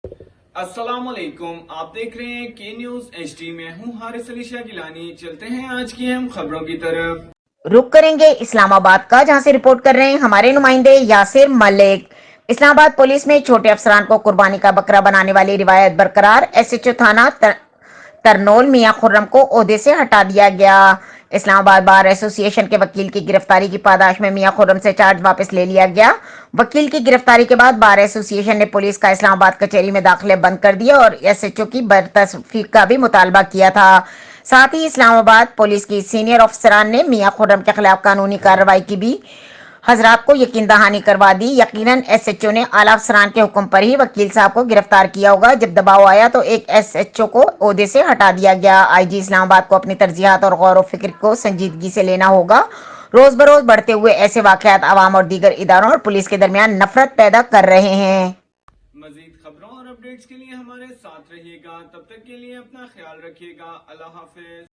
अस्सलाम वालेकुम, आप देख रहे हैं के न्यूज एचडी में हूं हारिस अली शाह गिलानी। चलते हैं आज की अहम खबरों की तरफ। रुक करेंगे इस्लामाबाद का, जहां से रिपोर्ट कर रहे हैं हमारे नुमाइंदे यासिर मलिक। इस्लामाबाद पुलिस में छोटे अफसरान को कुर्बानी का बकरा बनाने वाली रिवायत बरकरार। एसएचओ थाना तरनोल मियां खुर्रम को ओहदे से हटा दिया गया। इस्लामाबाद बार एसोसिएशन के वकील की गिरफ्तारी की पादाश में मियां खुर्रम से चार्ज वापस ले लिया गया। वकील की गिरफ्तारी के बाद बार एसोसिएशन ने पुलिस का इस्लामाबाद कचहरी में दाखिले बंद कर दिया और एसएचओ की बर्तरफी का भी मुतालबा किया था। साथ ही इस्लामाबाद पुलिस की सीनियर अफसरान ने मियां खुर्रम के खिलाफ कानूनी कार्रवाई की भी हजरात को यकीन दहानी करवा दी। यकीनन एसएचओ ने आला अफसरान के हुक्म पर ही वकील साहब को गिरफ्तार किया होगा। जब दबाव आया तो एक एसएचओ को ओहदे से हटा दिया गया। आईजी इस्लामाबाद को अपनी तरजीहात और गौर व फिक्र को संजीदगी से लेना होगा। रोज बरोज बढ़ते हुए ऐसे वाकयात आवाम और दीगर इदारों और पुलिस के दरमियान नफरत पैदा कर रहे हैं। मजीद खबरों और अपडेट्स के लिए हमारे साथ रहिएगा। तब तक के लिए अपना ख्याल रखिएगा। अल्लाह हाफिज।